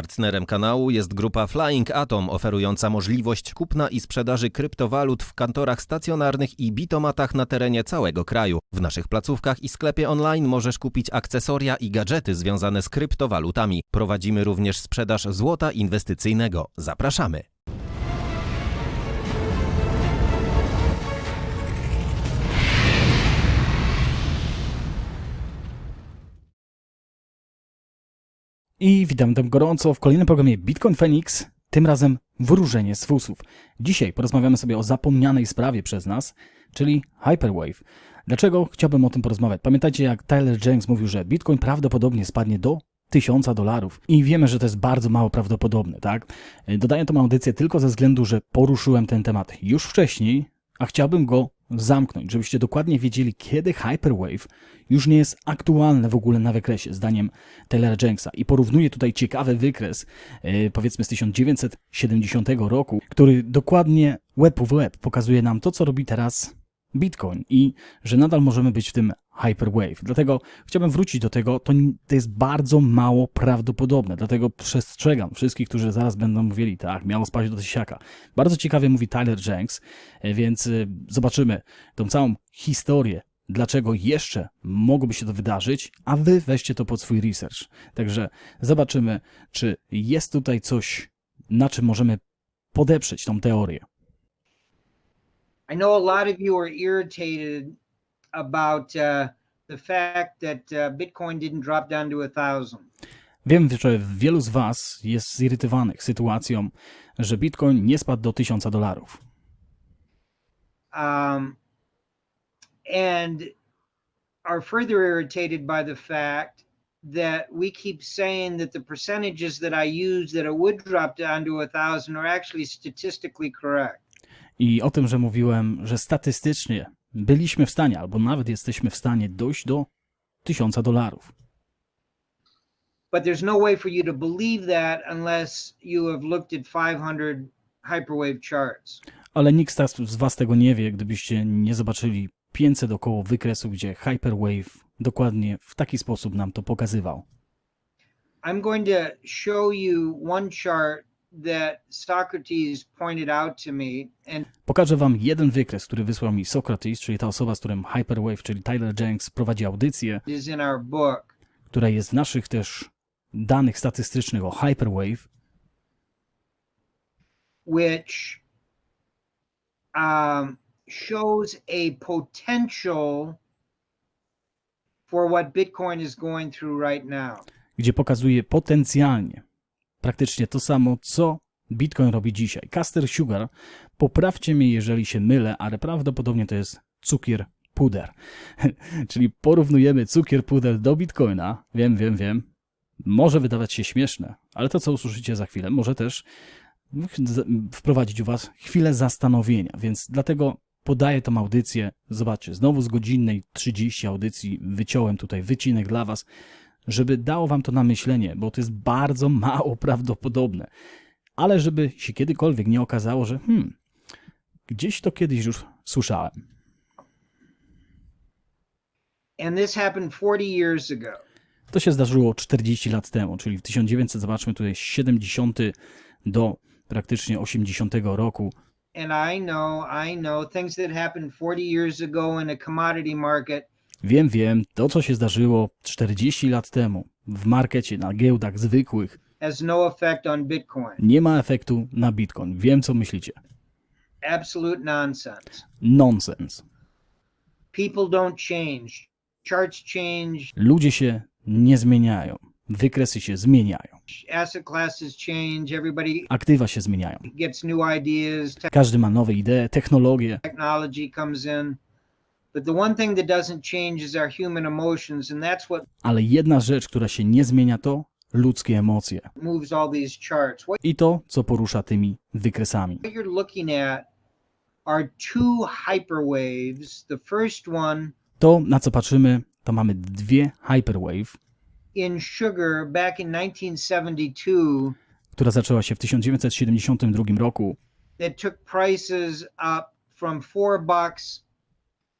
Partnerem kanału jest grupa Flying Atom, oferująca możliwość kupna i sprzedaży kryptowalut w kantorach stacjonarnych i bitomatach na terenie całego kraju. W naszych placówkach i sklepie online możesz kupić akcesoria i gadżety związane z kryptowalutami. Prowadzimy również sprzedaż złota inwestycyjnego. Zapraszamy! I witam tam gorąco w kolejnym programie Bitcoin Feniks, tym razem wróżenie z fusów. Dzisiaj porozmawiamy sobie o zapomnianej sprawie przez nas, czyli Hyperwave. Dlaczego chciałbym o tym porozmawiać? Pamiętajcie, jak Tyler Jenks mówił, że Bitcoin prawdopodobnie spadnie do $1000 i wiemy, że to jest bardzo mało prawdopodobne, tak? Dodaję tą audycję tylko ze względu, że poruszyłem ten temat już wcześniej, a chciałbym go zamknąć, żebyście dokładnie wiedzieli, kiedy Hyperwave już nie jest aktualne w ogóle na wykresie, zdaniem Tylera Jenksa. I porównuję tutaj ciekawy wykres, powiedzmy z 1970 roku, który dokładnie łeb w łeb pokazuje nam to, co robi teraz Bitcoin i że nadal możemy być w tym Hyperwave. Dlatego chciałbym wrócić do tego, to jest bardzo mało prawdopodobne, dlatego przestrzegam wszystkich, którzy zaraz będą mówili, tak, miało spaść do tysiaka. Bardzo ciekawie mówi Tyler Jenks, więc zobaczymy tą całą historię, dlaczego jeszcze mogłoby się to wydarzyć, a wy weźcie to pod swój research. Także zobaczymy, czy jest tutaj coś, na czym możemy podeprzeć tą teorię. I know a lot of you are irritated about the fact that Bitcoin didn't drop down to 1000. Wiem, że wielu z was jest zirytowanych sytuacją, że Bitcoin nie spadł do $1000. And are further irritated by the fact that we keep saying that the percentages that I use that it would drop down to 1000 are actually statistically correct. I o tym, że mówiłem, że statystycznie byliśmy w stanie, albo nawet jesteśmy w stanie dojść do $1000. But there's no way for you to believe that unless you have looked at 500 Hyperwave charts. Ale nikt z was tego nie wie, gdybyście nie zobaczyli 500 około wykresu, gdzie Hyperwave dokładnie w taki sposób nam to pokazywał. I'm going to show you one chart that Socrates pointed out to me. And pokażę wam jeden wykres, który wysłał mi Socrates, czyli ta osoba, z którym Hyperwave, czyli Tyler Jenks prowadzi audycję, is in our book. która jest w naszych też danych statystycznych o Hyperwave, which shows a potential for what Bitcoin is going through right now. Gdzie pokazuje potencjalnie praktycznie to samo, co Bitcoin robi dzisiaj. Caster Sugar, poprawcie mnie, jeżeli się mylę, ale prawdopodobnie to jest cukier puder. Czyli porównujemy cukier puder do Bitcoina. Wiem. Może wydawać się śmieszne, ale to, co usłyszycie za chwilę, może też wprowadzić u was chwilę zastanowienia, więc dlatego podaję tą audycję. Zobaczcie, znowu z godzinnej 30 audycji wyciąłem tutaj wycinek dla was, żeby dało wam to na myślenie, bo to jest bardzo mało prawdopodobne. Ale żeby się kiedykolwiek nie okazało, że gdzieś to kiedyś już słyszałem. And this happened 40 years ago. To się zdarzyło 40 lat temu, czyli w 1900, zobaczmy tutaj 70 do praktycznie 80 roku. And I know things that happened 40 years ago in a commodity market. Wiem, to co się zdarzyło 40 lat temu w markecie, na giełdach zwykłych, has no effect on Bitcoin. Nie ma efektu na Bitcoin. Wiem, co myślicie. Absolute nonsense. Nonsens. People don't change. Charts change. Ludzie się nie zmieniają. Wykresy się zmieniają. Asset classes change. Everybody aktywa się zmieniają. gets new ideas. Każdy ma nowe idee, technologie. Technology comes in. But the one thing that doesn't change is our human emotions, and that's what Ale jedna rzecz, która się nie zmienia, to ludzkie emocje. moves all these charts. What I to, co porusza tymi wykresami. you're looking at are two hyperwaves. The first one To, na co patrzymy, to mamy dwie Hyperwave, in sugar back in 1972 która zaczęła się w 1972 roku, that took prices up from $4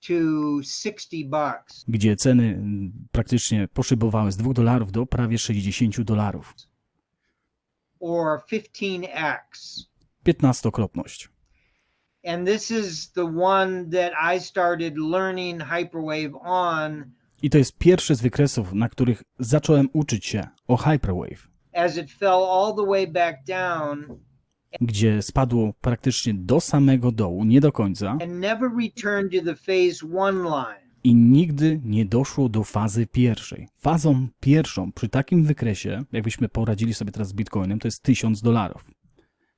to $60. gdzie ceny praktycznie poszybowały z $2 do prawie $60. or 15x. 15-krotność. And this is the one that I started learning Hyperwave on I to jest pierwszy z wykresów, na których zacząłem uczyć się o Hyperwave, as it fell all the way back down gdzie spadło praktycznie do samego dołu, nie do końca, and never returned to the phase one line. i nigdy nie doszło do fazy pierwszej. Fazą pierwszą przy takim wykresie, jakbyśmy poradzili sobie teraz z Bitcoinem, to jest $1000.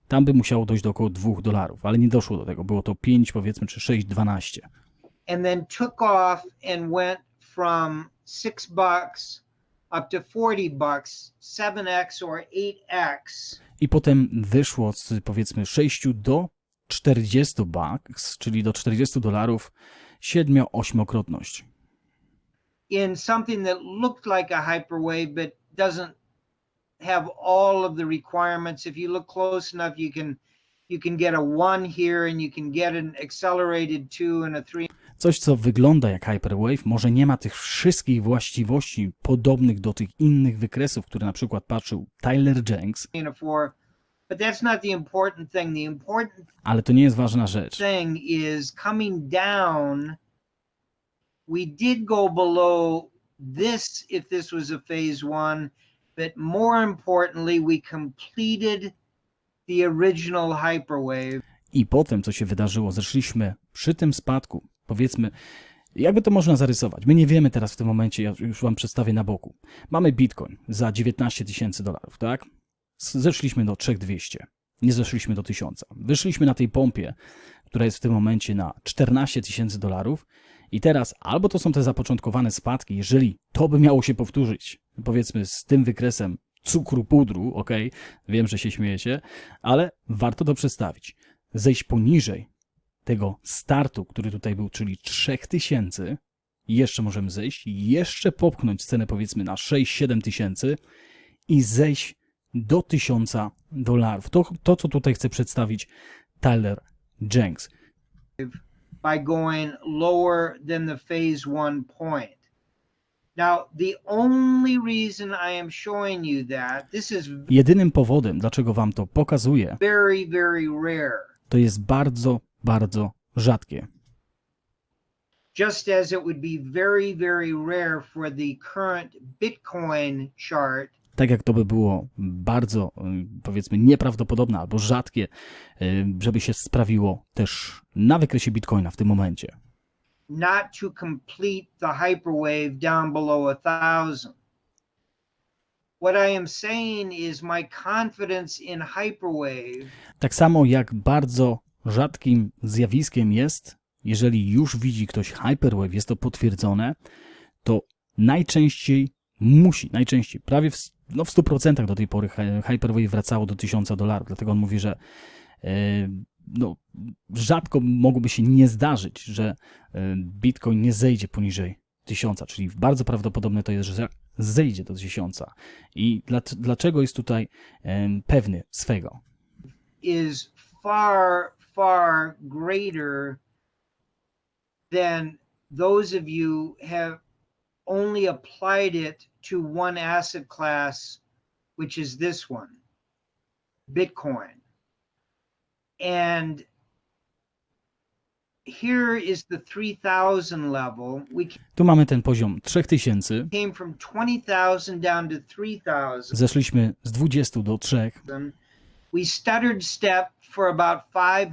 Tam by musiało dojść do około $2, ale nie doszło do tego. Było to 5, powiedzmy, czy 6, 12. And then took off and went from $6 up to $40, 7x or 8x. I potem wyszło z, powiedzmy, 6 do 40 bucks, czyli do $40, 7-8-krotność. In something that looked like a hyperwave but doesn't have all of the requirements. If you look close enough, you can get a 1 here and you can get an accelerated 2 and a 3. Coś, co wygląda jak Hyperwave, może nie ma tych wszystkich właściwości podobnych do tych innych wykresów, które na przykład patrzył Tyler Jenks, and a 4. But that's not the important thing. The important ale to nie jest ważna rzecz. thing is coming down. We did go below this if this was a phase one, but more importantly, we completed the original hyperwave. I potem, co się wydarzyło, zeszliśmy przy tym spadku, powiedzmy, jakby to można zarysować. My nie wiemy teraz w tym momencie, ja już wam przedstawię na boku. Mamy Bitcoin za $19,000, tak? Zeszliśmy do 3200, nie zeszliśmy do 1000. Wyszliśmy na tej pompie, która jest w tym momencie na $14,000 i teraz albo to są te zapoczątkowane spadki, jeżeli to by miało się powtórzyć, powiedzmy z tym wykresem cukru, pudru, ok, wiem, że się śmiejecie, ale warto to przedstawić. Zejść poniżej tego startu, który tutaj był, czyli 3000, jeszcze możemy zejść, jeszcze popchnąć cenę powiedzmy na 6-7 tysięcy i zejść do $1000. To, co tutaj chce przedstawić Tyler Jenks. By going lower than the phase one point. Now, the only reason I am showing you that, this is Jedynym powodem, dlaczego wam to pokazuję, very, very rare. to jest bardzo, bardzo rzadkie. Just as it would be very, very rare for the current Bitcoin chart Tak jak to by było bardzo, powiedzmy, nieprawdopodobne albo rzadkie, żeby się sprawiło też na wykresie Bitcoina w tym momencie. not to complete the hyperwave down below 1000. What I am saying is my confidence in hyperwave Tak samo jak bardzo rzadkim zjawiskiem jest, jeżeli już widzi ktoś Hyperwave, jest to potwierdzone, to najczęściej prawie w 100% do tej pory Hyperwave wracało do $1000, dlatego on mówi, że rzadko mogłoby się nie zdarzyć, że Bitcoin nie zejdzie poniżej 1000, czyli bardzo prawdopodobne to jest, że zejdzie do 1000. I dlaczego jest tutaj pewny swego? is far, far greater than those of you have only applied it to one asset class, which is this one, Bitcoin. And here is the 3000 level. We Tu mamy ten poziom 3000, came from 20,000 down to 3,000. zeszliśmy z 20 do 3, We stuttered step for about 4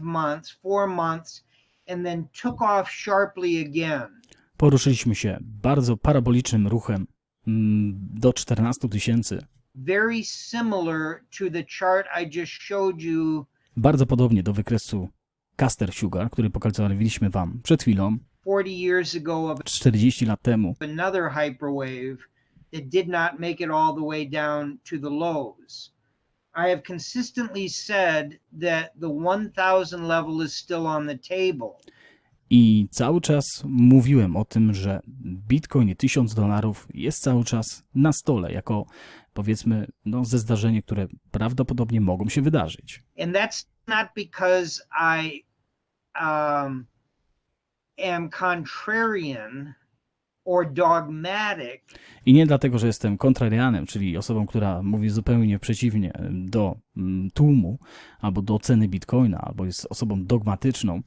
months, and then took off sharply again. poruszyliśmy się bardzo parabolicznym ruchem do 14 000. Very similar to the chart I just showed you Bardzo podobnie do wykresu Custer Sugar, który pokazaliśmy wam przed chwilą, 40 years ago of 40 lat temu. another hyperwave that did not make it all the way down to the lows. I have consistently said that the 1000 level is still on the table. I cały czas mówiłem o tym, że Bitcoin i $1000 jest cały czas na stole, jako powiedzmy ze zdarzenie, które prawdopodobnie mogą się wydarzyć. And that's not because I am contrarian or dogmatic. I nie dlatego, że jestem kontrarianem, czyli osobą, która mówi zupełnie przeciwnie do tłumu, albo do ceny bitcoina, albo jest osobą dogmatyczną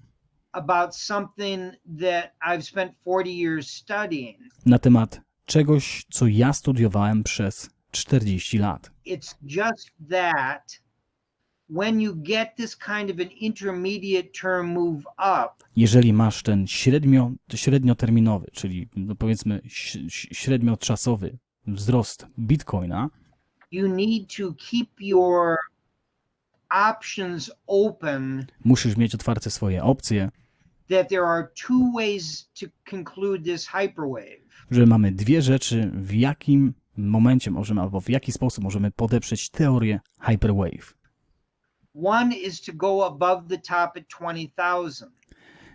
About something that I've spent 40 years studying. na temat czegoś, co ja studiowałem przez 40 lat. It's just that when you get this kind of an intermediate term move up, Jeżeli masz ten średnioterminowy, czyli no powiedzmy średnioczasowy wzrost bitcoina, you need to keep your options open, musisz mieć otwarte swoje opcje, that there are two ways to conclude this hyperwave. że mamy dwie rzeczy, w jakim momencie możemy, albo w jaki sposób możemy podeprzeć teorię Hyperwave. One is to go above the top at 20,000.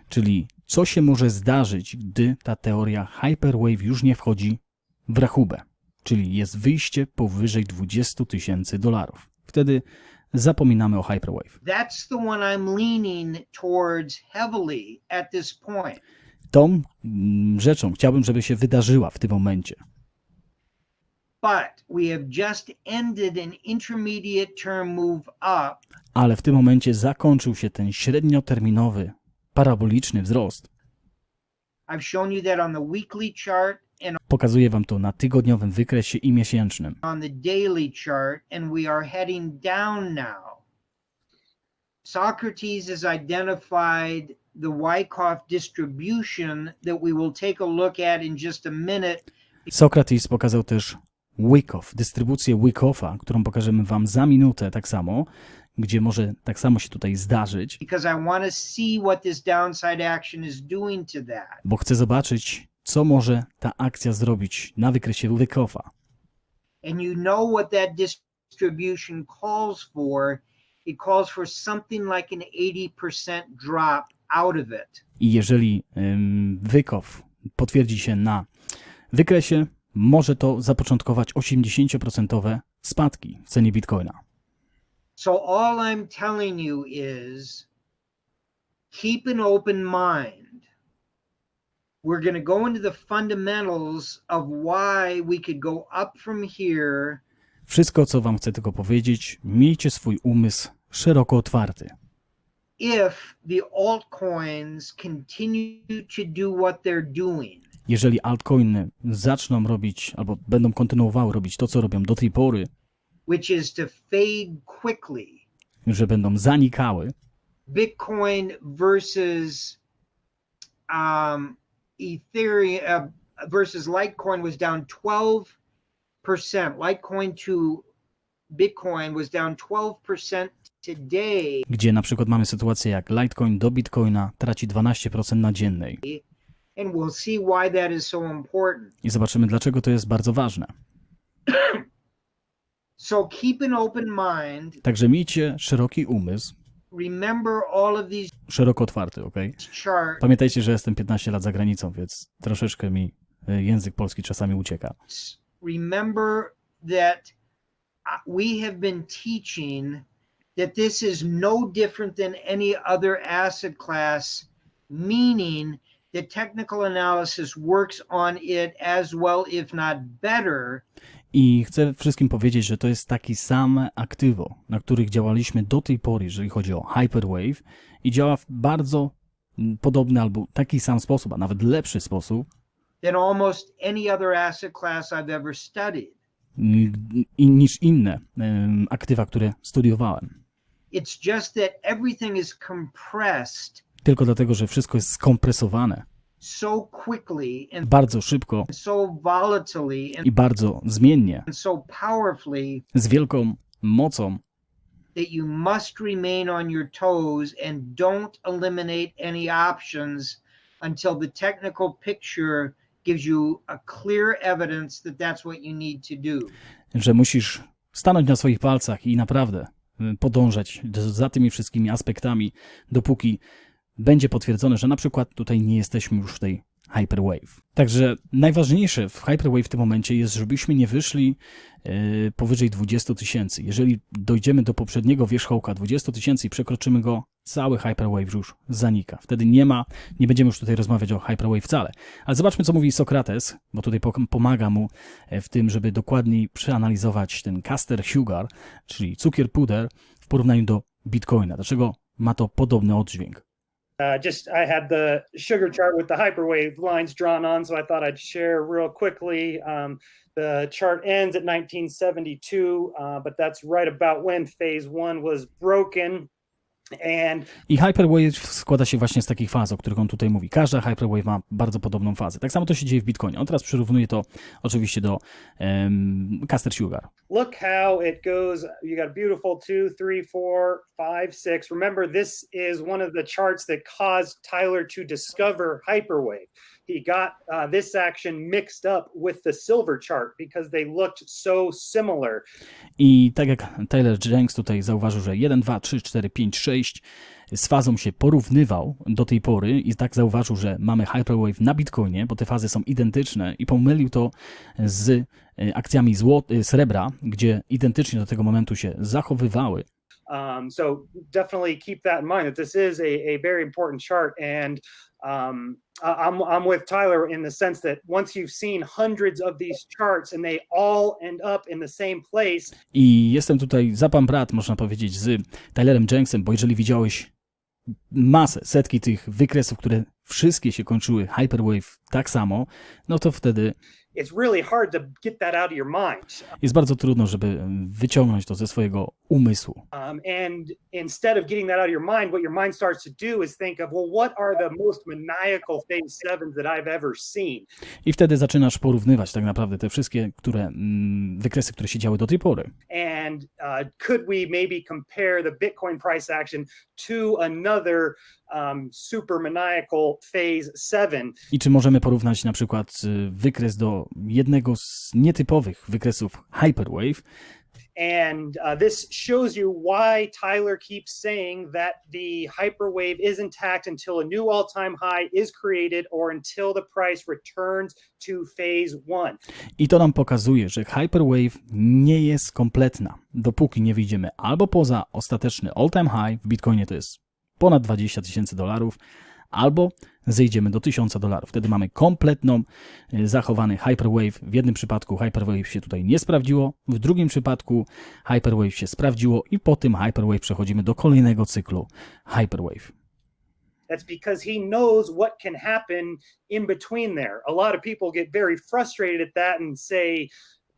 Czyli co się może zdarzyć, gdy ta teoria Hyperwave już nie wchodzi w rachubę, czyli jest wyjście powyżej $20,000. Wtedy zapominamy o Hyperwave. That's the one I'm leaning towards heavily at this point. Tą rzeczą chciałbym, żeby się wydarzyła w tym momencie. But we have just ended an intermediate term move up. Ale w tym momencie zakończył się ten średnioterminowy, paraboliczny wzrost. I've shown you that on the weekly chart and Pokazuję wam to na tygodniowym wykresie i miesięcznym. on the daily chart, and we are heading down now. Socrates has identified the Wyckoff distribution that we will take a look at in just a minute. Sokrates pokazał też Wyckoff, dystrybucję Wycoffa, którą pokażemy wam za minutę tak samo, gdzie może tak samo się tutaj zdarzyć, Because I want to see what this downside action is doing to that. bo chcę zobaczyć, co może ta akcja zrobić na wykresie Wycoffa. And you know what that distribution calls for. It calls for something like an 80% drop out of it. I jeżeli Wyckoff potwierdzi się na wykresie, może to zapoczątkować 80% spadki w cenie bitcoina. So all I'm telling you is keep an open mind. We're going to go into the fundamentals of why we could go up from here. Wszystko, co wam chcę tylko powiedzieć, miejcie swój umysł szeroko otwarty. If the altcoins continue to do what they're doing. Jeżeli altcoiny zaczną robić, albo będą kontynuowały robić to, co robią do tej pory, Which is to fade quickly. że będą zanikały, Bitcoin versus Ethereum versus Litecoin was down 12%. Litecoin to Bitcoin was down 12% today. gdzie na przykład mamy sytuację jak Litecoin do Bitcoina traci 12% na dziennej. And we'll see why that is so important. I zobaczymy, dlaczego to jest bardzo ważne. So keep an open mind. Także miejcie szeroki umysł, Remember all of these szeroko otwarty, ok? charts. Pamiętajcie, że jestem 15 lat za granicą, więc troszeczkę mi język polski czasami ucieka. Remember that we have been teaching that this is no different than any other asset class, meaning that technical analysis works on it as well, if not better. I chcę wszystkim powiedzieć, że to jest taki sam aktywo, na których działaliśmy do tej pory, jeżeli chodzi o Hyperwave, i działa w bardzo podobny albo taki sam sposób, a nawet lepszy sposób Than almost any other asset class I've ever studied. niż inne aktywa, które studiowałem. It's just that everything is compressed Tylko dlatego, że wszystko jest skompresowane so quickly and bardzo szybko so volatilely and i bardzo zmiennie, so powerfully z wielką mocą, that you must remain on your toes and don't eliminate any options until the technical picture gives you a clear evidence that that's what you need to do. że musisz stanąć na swoich palcach i naprawdę podążać za tymi wszystkimi aspektami, dopóki będzie potwierdzone, że na przykład tutaj nie jesteśmy już w tej Hyperwave. Także najważniejsze w Hyperwave w tym momencie jest, żebyśmy nie wyszli powyżej 20 tysięcy. Jeżeli dojdziemy do poprzedniego wierzchołka 20 tysięcy i przekroczymy go, cały Hyperwave już zanika. Wtedy nie będziemy już tutaj rozmawiać o Hyperwave wcale. Ale zobaczmy, co mówi Sokrates, bo tutaj pomaga mu w tym, żeby dokładniej przeanalizować ten Caster Sugar, czyli cukier puder w porównaniu do Bitcoina. Dlaczego ma to podobny oddźwięk? I had the sugar chart with the hyperwave lines drawn on, so I thought I'd share real quickly. The chart ends at 1972, but that's right about when phase one was broken. I Hyperwave składa się właśnie z takich faz, o których on tutaj mówi. Każda Hyperwave ma bardzo podobną fazę. Tak samo to się dzieje w Bitcoinie. On teraz przyrównuje to oczywiście do Caster Sugar. Look how it goes. You got a beautiful 2, 3, 4, 5, 6. Remember, this is one of the charts that caused Tyler to discover Hyperwave. He got this action mixed up with the silver chart because they looked so similar. I tak jak Tyler Jenks tutaj zauważył, że 1, 2, 3, 4, 5, 6 z fazą się porównywał do tej pory i tak zauważył, że mamy Hyperwave na Bitcoinie, bo te fazy są identyczne i pomylił to z akcjami srebra, gdzie identycznie do tego momentu się zachowywały. So definitely keep that in mind that this is a very important chart, and I'm with Tyler in the sense that once you've seen hundreds of these charts and they all end up in the same place. I jestem tutaj za pan brat, można powiedzieć, z Tylerem Jenksem, bo jeżeli widziałeś setki tych wykresów, które wszystkie się kończyły Hyperwave tak samo, no to wtedy it's really hard to get that out of your mind. Jest bardzo trudno, żeby wyciągnąć to ze swojego umysłu. And instead of getting that out of your mind, what your mind starts to do is think of, well, what are the most maniacal phase sevens that I've ever seen? I wtedy zaczynasz porównywać tak naprawdę te wszystkie wykresy, które się działy do tej pory. And could we maybe compare the Bitcoin price action to another super maniacal phase 7? I czy możemy porównać na przykład wykres do jednego z nietypowych wykresów Hyperwave? And this shows you why Tyler keeps saying that the hyperwave is intact until a new all-time high is created or until the price returns to phase 1. I to nam pokazuje, że Hyperwave nie jest kompletna, dopóki nie wyjdziemy albo poza ostateczny all-time high, w Bitcoinie to jest ponad 20 tysięcy dolarów, albo zejdziemy do $1000. Wtedy mamy kompletną, zachowany Hyperwave. W jednym przypadku Hyperwave się tutaj nie sprawdziło, w drugim przypadku Hyperwave się sprawdziło i po tym Hyperwave przechodzimy do kolejnego cyklu Hyperwave. That's because he knows what can happen in between there. A lot of people get very frustrated at that and say,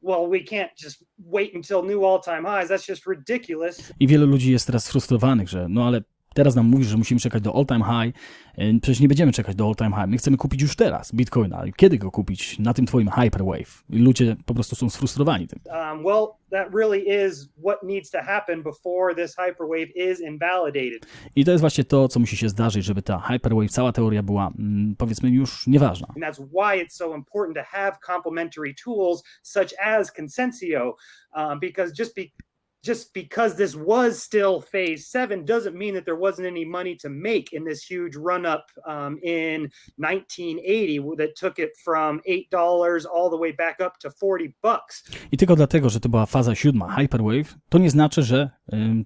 well, we can't just wait until new all-time highs. That's just ridiculous. I wielu ludzi jest teraz sfrustrowanych, że no ale teraz nam mówisz, że musimy czekać do all-time high. Przecież nie będziemy czekać do all-time high. My chcemy kupić już teraz Bitcoina. Kiedy go kupić? Na tym twoim Hyperwave. I ludzie po prostu są sfrustrowani tym. Well, that really is what needs to happen before this Hyperwave is invalidated. I to jest właśnie to, co musi się zdarzyć, żeby ta Hyperwave, cała teoria była, powiedzmy, już nieważna. And that's why it's so important to have complementary tools such as Consensio, because just because this was still phase 7 doesn't mean that there wasn't any money to make in this huge run up in 1980 that took it from $8 all the way back up to $40. I tylko dlatego, że to była faza 7 Hyperwave, to nie znaczy, że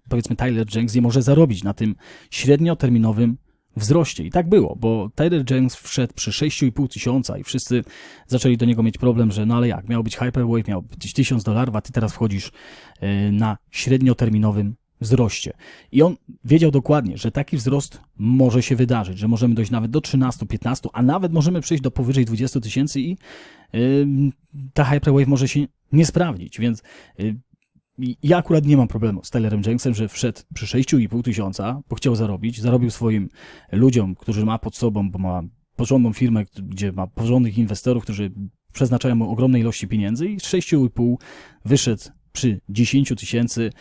powiedzmy Tyler Jenks nie może zarobić na tym średnioterminowym wzroście. I tak było, bo Tyler Jenks wszedł przy 6,5 tysiąca i wszyscy zaczęli do niego mieć problem, że no ale jak, miał być Hyperwave, miał być $1000, a ty teraz wchodzisz na średnioterminowym wzroście. I on wiedział dokładnie, że taki wzrost może się wydarzyć, że możemy dojść nawet do 13, 15, a nawet możemy przejść do powyżej 20 tysięcy i ta Hyperwave może się nie sprawdzić, więc ja akurat nie mam problemu z Tylerem Jenksem, że wszedł przy 6,5 tysiąca, bo chciał zarobić, zarobił swoim ludziom, którzy ma pod sobą, bo ma porządną firmę, gdzie ma porządnych inwestorów, którzy przeznaczają mu ogromne ilości pieniędzy i z 6,5 wyszedł przy 10 tysięcy,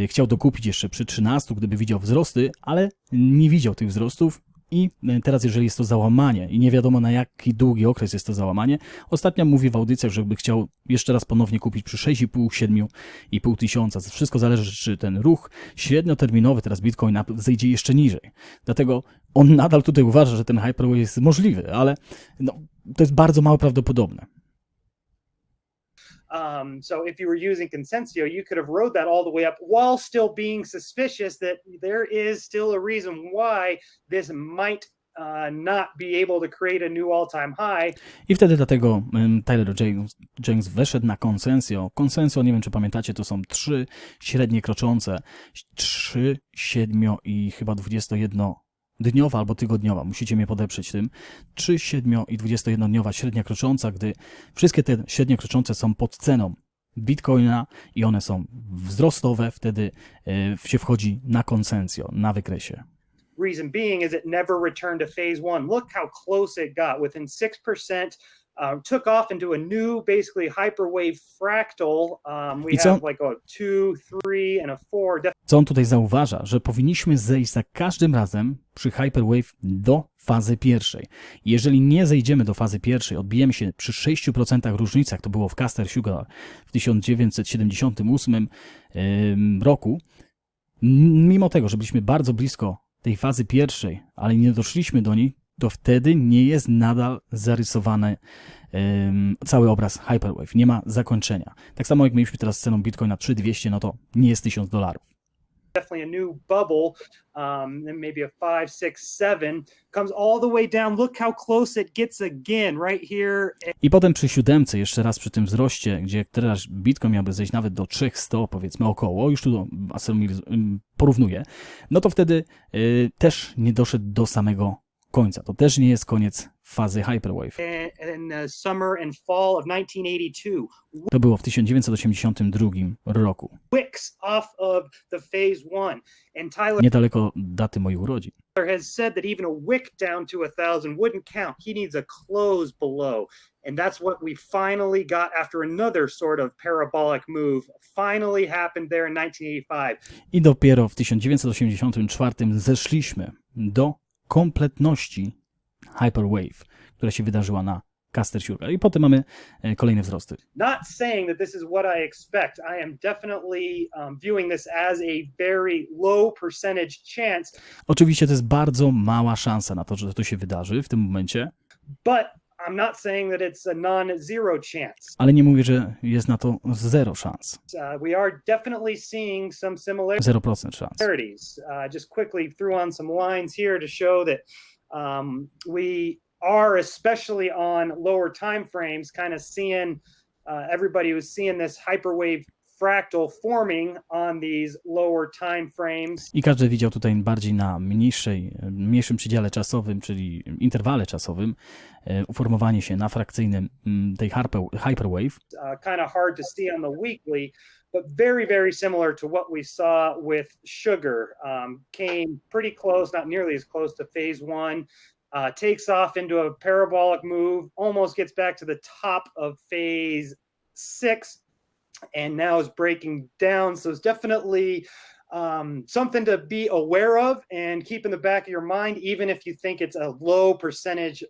chciał dokupić jeszcze przy 13, gdyby widział wzrosty, ale nie widział tych wzrostów. I teraz, jeżeli jest to załamanie i nie wiadomo na jaki długi okres jest to załamanie, ostatnio mówię w audycjach, że by chciał jeszcze raz ponownie kupić przy 6,5, 7,5 tysiąca. Wszystko zależy, czy ten ruch średnioterminowy teraz Bitcoina zejdzie jeszcze niżej. Dlatego on nadal tutaj uważa, że ten Hyperwave jest możliwy, ale no, to jest bardzo mało prawdopodobne. So if you were using Consensio, you could have rode that all the way up while still being suspicious that there is still a reason why this might not be able to create a new all-time high. I wtedy dlatego Tyler James weszedł na Consensio. Consensio, nie wiem czy pamiętacie, to są 3 średnie kroczące, 3, 7 i chyba 21-dniowa albo tygodniowa, musicie mnie podeprzeć tym, 3, 7 i 21-dniowa średnia krocząca, gdy wszystkie te średnie kroczące są pod ceną Bitcoina i one są wzrostowe, wtedy się wchodzi na Consensio, na wykresie. Reason being is it never returned to phase one. Look how close it got. Within 6%, took off into a new, basically hyperwave fractal. We have like a 2, 3, and a 4. Co on tutaj zauważa, że powinniśmy zejść za każdym razem przy Hyperwave do fazy pierwszej. Jeżeli nie zejdziemy do fazy pierwszej, odbijemy się przy 6% różnicach, to było w Caster Sugar w 1978 roku, mimo tego, że byliśmy bardzo blisko tej fazy pierwszej, ale nie doszliśmy do niej, to wtedy nie jest nadal zarysowany cały obraz Hyperwave. Nie ma zakończenia. Tak samo jak mieliśmy teraz z ceną Bitcoina 3200, no to nie jest $1000. Definitely a new bubble, maybe a 5, 6, 7, comes all the way down. Look how close it gets again, right here. I potem przy 7, jeszcze raz przy tym wzroście, gdzie teraz Bitcoin miałby zejść nawet do 300, powiedzmy około, już tu porównuję, no to wtedy też nie doszedł do samego końca. To też nie jest koniec fazy Hyperwave. In the summer and fall of 1982. To było w 1982 roku. Wicks off of the phase one. And Tyler Niedaleko daty moich urodzin. has said that even a wick down to 1000 wouldn't count. He needs a close below. And that's what we finally got after another sort of parabolic move. Finally happened there in 1985. I dopiero w 1984 zeszliśmy do kompletności Hyperwave, która się wydarzyła na Caster Sugar. I potem mamy kolejne wzrosty. Not saying that this is what I expect. I am definitely viewing this as a very low percentage chance. Oczywiście to jest bardzo mała szansa na to, że to się wydarzy w tym momencie. But I'm not saying that it's a non-zero chance. Ale nie mówię, że jest na to 0 szans. We are definitely seeing some 0% szans. similarities. Just quickly threw on some lines here to show that we are, especially on lower time frames, kind of seeing everybody was seeing this hyperwave fractal forming on these lower time frames. I każdy widział tutaj bardziej na mniejszym przedziale czasowym, czyli interwale czasowym, uformowanie się na frakcyjnym tej Hyperwave. Kind of hard to see on the weekly, but very, very similar to what we saw with sugar. Came pretty close, not nearly as close to phase one. Takes off into a parabolic move, almost gets back to the top of phase 6, and now is breaking down. So it's definitely something to be aware of and keep in the back of your mind, even if you think it's a low percentage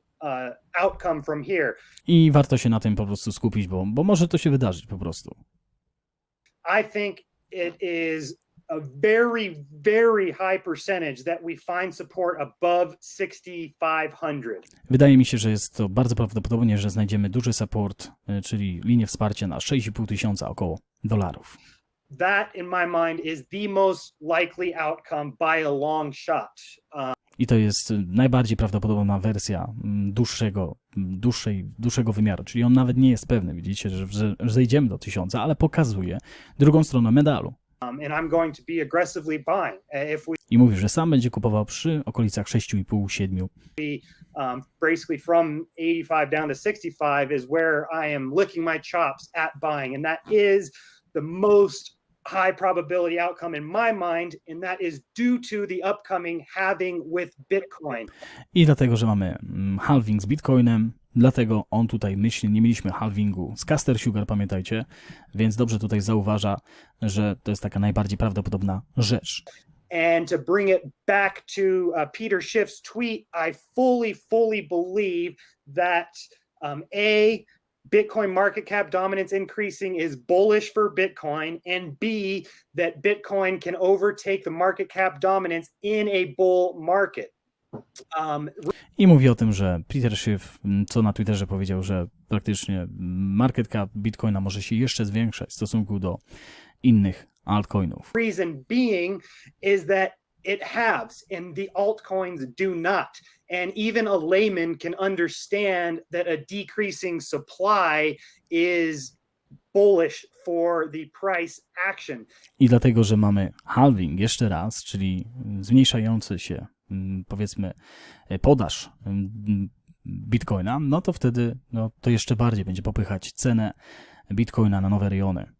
outcome from here. I warto się na tym po prostu skupić, bo może to się wydarzyć po prostu. I think it is a very, very high percentage that we find support above 6,500. Wydaje mi się, że jest to bardzo prawdopodobnie, że znajdziemy duży support, czyli linię wsparcia na 6,5 tysiąca około $. That, in my mind, is the most likely outcome by a long shot. I to jest najbardziej prawdopodobna wersja dłuższego wymiaru, czyli on nawet nie jest pewny. Widzicie, że zejdziemy do 1000, ale pokazuje drugą stronę medalu. And I'm going to be aggressively buying. I mówi, że sam będzie kupował przy okolicach 6,5-7. Basically from 85 down to 65 is where I am licking my chops at buying, and that is the most high probability outcome in my mind, and that is due to the upcoming halving with Bitcoin. I dlatego, że mamy halving z Bitcoinem, dlatego on tutaj myśli, nie mieliśmy halvingu z Caster Sugar, pamiętajcie, więc dobrze tutaj zauważa, że to jest taka najbardziej prawdopodobna rzecz. And to bring it back to Peter Schiff's tweet, I fully believe that Bitcoin market cap dominance increasing is bullish for Bitcoin, and B, that Bitcoin can overtake the market cap dominance in a bull market. I mówi o tym, że Peter Schiff, co na Twitterze powiedział, że praktycznie market cap Bitcoina może się jeszcze zwiększać w stosunku do innych altcoinów. Reason being is that it halves and the altcoins do not. And even a layman can understand that a decreasing supply is bullish for the price action. I dlatego, że mamy halving jeszcze raz, czyli zmniejszający się, powiedzmy, podaż Bitcoina, no to wtedy to jeszcze bardziej będzie popychać cenę Bitcoina na nowe rejony.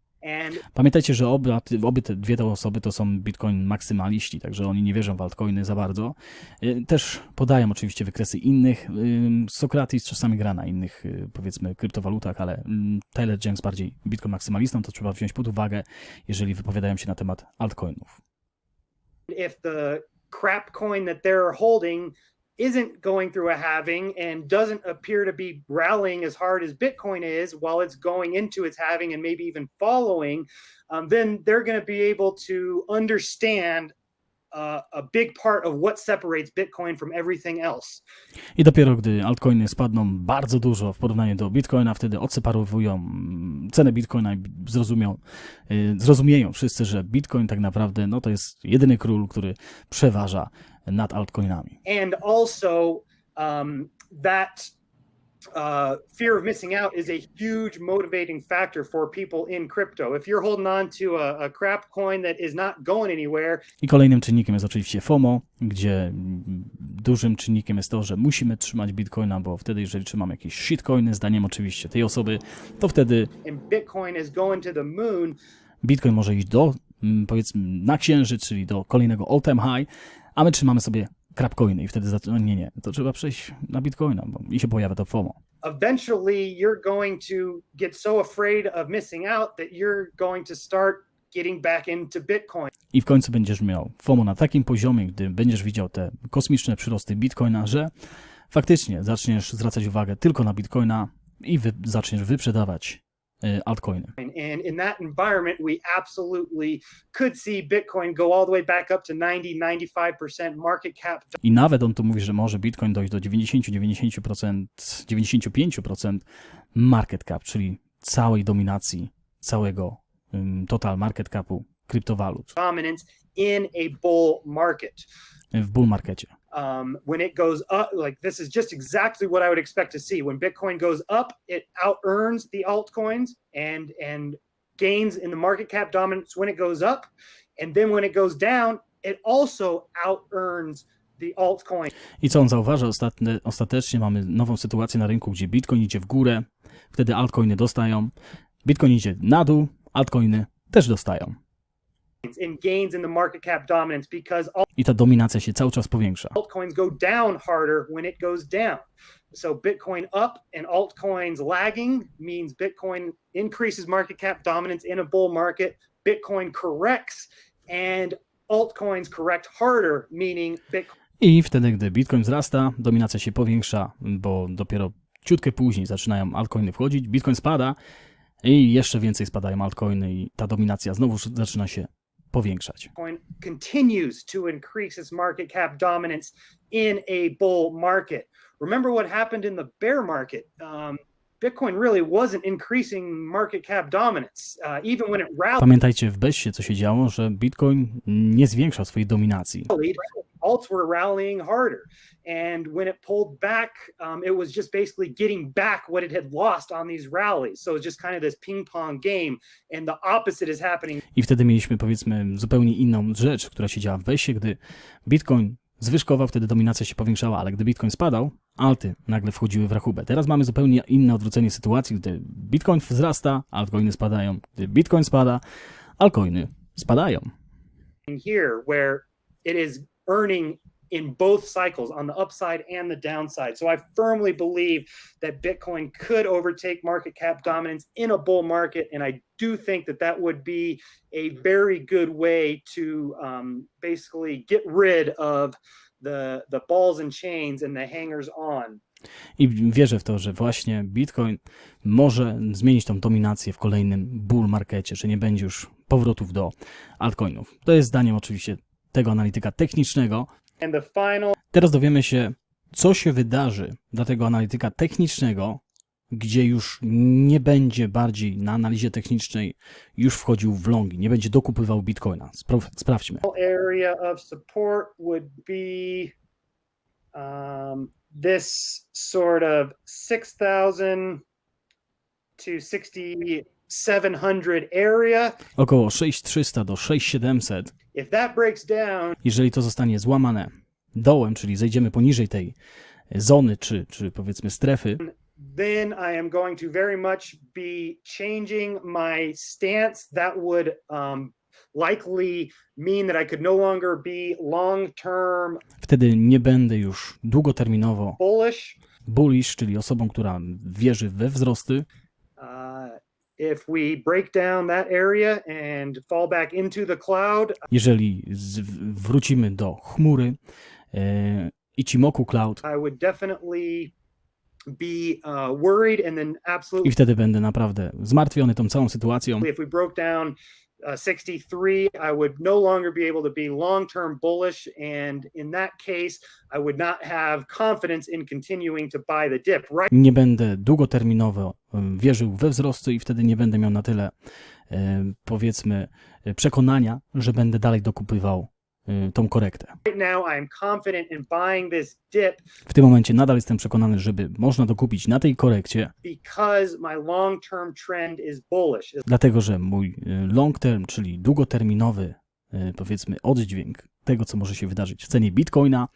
Pamiętajcie, że obie te dwie te osoby to są Bitcoin maksymaliści, także oni nie wierzą w altcoiny za bardzo. Też podają oczywiście wykresy innych. Sokrates czasami gra na innych, powiedzmy, kryptowalutach, ale Tyler Jenks bardziej Bitcoin maksymalistą, to trzeba wziąć pod uwagę, jeżeli wypowiadają się na temat altcoinów. If the crap coin that they're holding isn't going through a halving and doesn't appear to be rallying as hard as Bitcoin is while it's going into its halving and maybe even following, then they're going to be able to understand a big part of what separates Bitcoin from everything else. I dopiero gdy altcoiny spadną bardzo dużo w porównaniu do Bitcoina, wtedy odseparowują cenę Bitcoina i zrozumieją wszyscy, że Bitcoin tak naprawdę to jest jedyny król, który przeważa nad altcoinami. And also that fear of missing out is a huge motivating factor for people in crypto. If you're holding on to a crap coin that is not going anywhere. I kolejnym czynnikiem jest oczywiście FOMO, gdzie dużym czynnikiem jest to, że musimy trzymać Bitcoina, bo wtedy, jeżeli trzymamy jakieś shitcoiny, zdaniem oczywiście tej osoby, to wtedy Bitcoin is going to the moon. Bitcoin może iść powiedzmy, na księżyc, czyli do kolejnego all-time high, a my trzymamy sobie crapcoiny i wtedy nie, to trzeba przejść na Bitcoina, i się pojawia to FOMO. Eventually you're going to get so afraid of missing out that you're going to start getting back into Bitcoin. I w końcu będziesz miał FOMO na takim poziomie, gdy będziesz widział te kosmiczne przyrosty Bitcoina, że faktycznie zaczniesz zwracać uwagę tylko na Bitcoina i zaczniesz wyprzedawać altcoiny. And in that environment, we absolutely could see Bitcoin go all the way back up to 90-95% market cap. I nawet on tu mówi, że może Bitcoin dojść do 90%, 95% market cap, czyli całej dominacji, całego total market capu kryptowalut. Dominance in a bull market. W bull markecie. When it goes up, like this is just exactly what I would expect to see. When Bitcoin goes up, it out-earns the altcoins and gains in the market cap dominance when it goes up. And then when it goes down, it also out-earns the altcoin. I co on zauważa? Ostatecznie mamy nową sytuację na rynku, gdzie Bitcoin idzie w górę, wtedy altcoiny dostają. Bitcoin idzie na dół, altcoiny też dostają. And gains in the market cap dominance because I ta dominacja się cały czas powiększa. altcoins go down harder when it goes down. So Bitcoin up and altcoins lagging means Bitcoin increases market cap dominance in a bull market. Bitcoin corrects and altcoins correct harder, meaning Bitcoin. I wtedy, gdy Bitcoin wzrasta, dominacja się powiększa, bo dopiero ciutkę później zaczynają altcoiny wchodzić, Bitcoin spada i jeszcze więcej spadają altcoiny i ta dominacja znowu zaczyna się powiększać. Bitcoin continues to increase its market cap dominance in a bull market. Remember what happened in the bear market? Bitcoin really wasn't increasing market cap dominance, even when it rallied. Pamiętajcie w Bessie, co się działo, że Bitcoin nie zwiększał swojej dominacji. Alts were rallying harder, and when it pulled back, it was just basically getting back what it had lost on these rallies. So it's just kind of this ping-pong game, and the opposite is happening. I wtedy mieliśmy, powiedzmy, zupełnie inną rzecz, która się działa w Bessie, gdy Bitcoin zwyżkował, wtedy dominacja się powiększała, ale gdy Bitcoin spadał, alty nagle wchodziły w rachubę. Teraz mamy zupełnie inne odwrócenie sytuacji, gdy Bitcoin wzrasta, altcoiny spadają. Gdy Bitcoin spada, altcoiny spadają. Here, where it is earning in both cycles, on the upside and the downside. So I firmly believe that Bitcoin could overtake market cap dominance in a bull market, and I do think that that would be a very good way to basically get rid of the balls and chains and the hangers on. I wierzę w to, że właśnie Bitcoin może zmienić tą dominację w kolejnym bull markecie, że nie będzie już powrotów do altcoinów. To jest zdaniem oczywiście tego analityka technicznego. Teraz dowiemy się, co się wydarzy dla tego analityka technicznego, gdzie już nie będzie bardziej na analizie technicznej już wchodził w longi, nie będzie dokupywał bitcoina. Sprawdźmy. Area of support would be this sort of 6,000 to 6,700 area. Około 6300 do 6700. If that breaks down, Jeżeli to zostanie złamane dołem, czyli zejdziemy poniżej tej zony, czy powiedzmy strefy, then I am going to very much be changing my stance. That would likely mean that I could no longer be long-term wtedy nie będę już długoterminowo bullish. czyli osobą, która wierzy we wzrosty. If we break down that area and fall back into the cloud, Jeżeli wrócimy do chmury Ichimoku Cloud, I would definitely be worried and then absolutely. i wtedy będę naprawdę zmartwiony tą całą sytuacją. If we broke down 63, I would no longer be able to be long-term bullish, and in that case, I would not have confidence in continuing to buy the dip. Right Nie będę długoterminowo wierzył we wzrosty i wtedy nie będę miał na tyle, powiedzmy, przekonania, że będę dalej dokupywał tą korektę. now, I am confident in buying this dip W tym momencie nadal jestem przekonany, żeby można dokupić na tej korekcie, because my long-term trend is bullish. dlatego że mój long term, czyli długoterminowy, powiedzmy, oddźwięk tego, co może się wydarzyć w cenie bitcoina,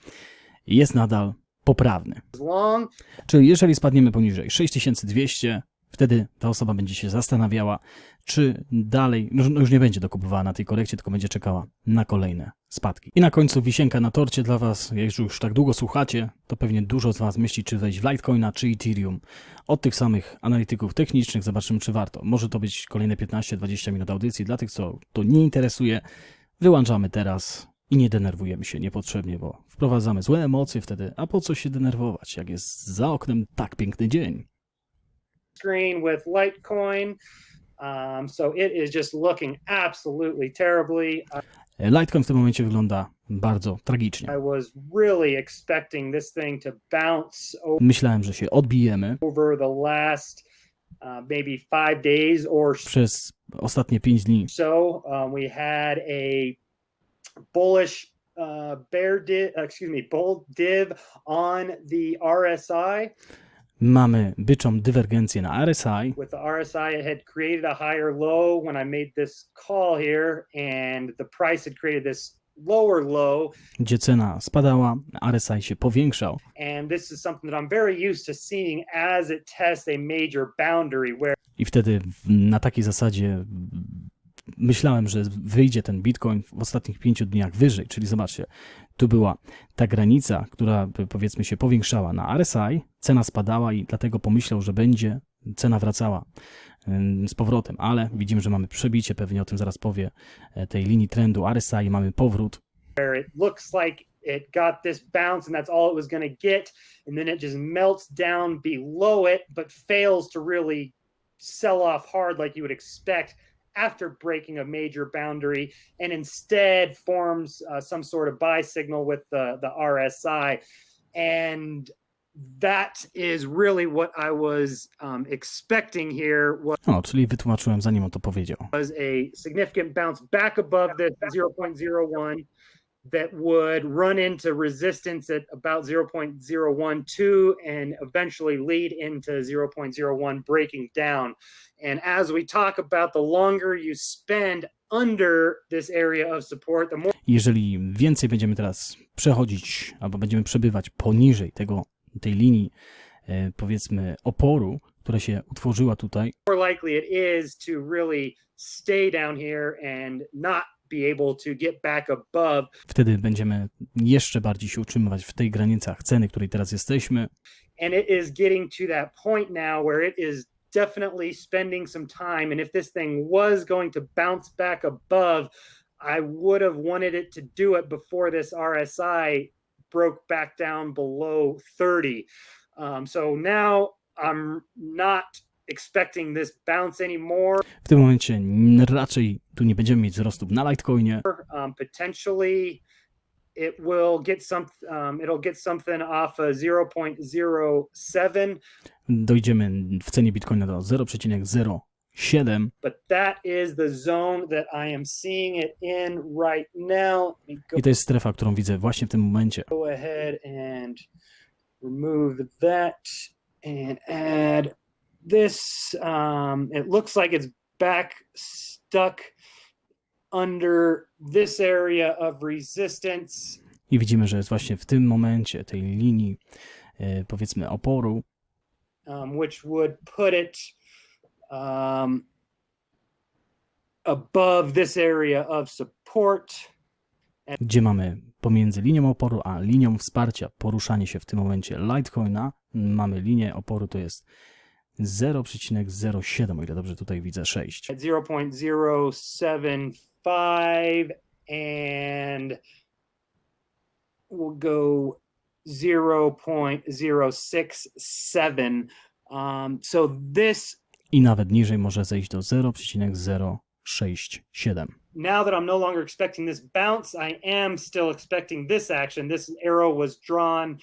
jest nadal poprawny. As long Czyli jeżeli spadniemy poniżej 6200, wtedy ta osoba będzie się zastanawiała, czy dalej, no już nie będzie dokupowała na tej korekcie, tylko będzie czekała na kolejne spadki. I na końcu wisienka na torcie dla Was, jak już tak długo słuchacie, to pewnie dużo z Was myśli, czy wejść w Litecoina, czy Ethereum. Od tych samych analityków technicznych zobaczymy, czy warto. Może to być kolejne 15-20 minut audycji. Dla tych, co to nie interesuje, wyłączamy teraz i nie denerwujemy się niepotrzebnie, bo wprowadzamy złe emocje wtedy, a po co się denerwować, jak jest za oknem tak piękny dzień. screen with Litecoin. So it is just looking absolutely terribly. Litecoin w tym momencie wygląda bardzo tragicznie. I was really expecting this thing to bounce Myślałem, że się odbijemy. over the last maybe 5 days or Przez ostatnie 5 dni so. We had a bullish bull div on the RSI. mamy byczą dywergencję na RSI. With the RSI, it had created a higher low when I made this call here, and the price had created this lower low. Gdzie cena spadała, RSI się powiększał. And this is something that I'm very used to seeing as it tests a major boundary where I wtedy na takiej zasadzie myślałem, że wyjdzie ten Bitcoin w ostatnich 5 dniach wyżej. Czyli zobaczcie, tu była ta granica, która powiedzmy się powiększała na RSI, cena spadała i dlatego pomyślał, że będzie cena wracała z powrotem. Ale widzimy, że mamy przebicie, pewnie o tym zaraz powie, tej linii trendu RSI i mamy powrót. it looks like it got this bounce and that's all it was going to get, and then it just melts down below it but fails to really sell off hard like you would expect after breaking a major boundary, and instead forms some sort of buy signal with the RSI. And that is really what I was expecting here. No, czyli wytłumaczyłem, zanim on to powiedział. Was a significant bounce back above the 0.01 that would run into resistance at about 0.012 and eventually lead into 0.01 breaking down. And as we talk about, the longer you spend under this area of support, the more. Jeżeli więcej będziemy teraz przechodzić albo będziemy przebywać poniżej tej linii, powiedzmy, oporu, która się utworzyła tutaj, more likely it is to really stay down here and not be able to get back above. wtedy będziemy jeszcze bardziej się utrzymywać w tej granicach ceny, której teraz jesteśmy. And it is getting to that point now where it is definitely spending some time. And if this thing was going to bounce back above, I would have wanted it to do it before this RSI broke back down below 30. So now I'm not expecting this bounce anymore. W tym momencie raczej tu nie będziemy mieć wzrostów na Litecoinie. Potentially it will get it'll get something off of 0.07. Dojdziemy w cenie Bitcoina do 0,07. But that is the zone that I am seeing it in right now. I to jest strefa, którą widzę właśnie w tym momencie. Go ahead and remove that and add this. It looks like it's back stuck under this area of resistance. I widzimy, że jest właśnie w tym momencie tej linii, powiedzmy, oporu. Which would put it above this area of support. Gdzie mamy pomiędzy linią oporu a linią wsparcia poruszanie się w tym momencie Litecoina. Mamy linię oporu, to jest 0,07, o ile dobrze tutaj widzę 6. At 0.075 and we'll go 0.067. So this I nawet niżej może zejść do 0,067. now that I'm no longer expecting this bounce, I am still expecting this action. This arrow was drawn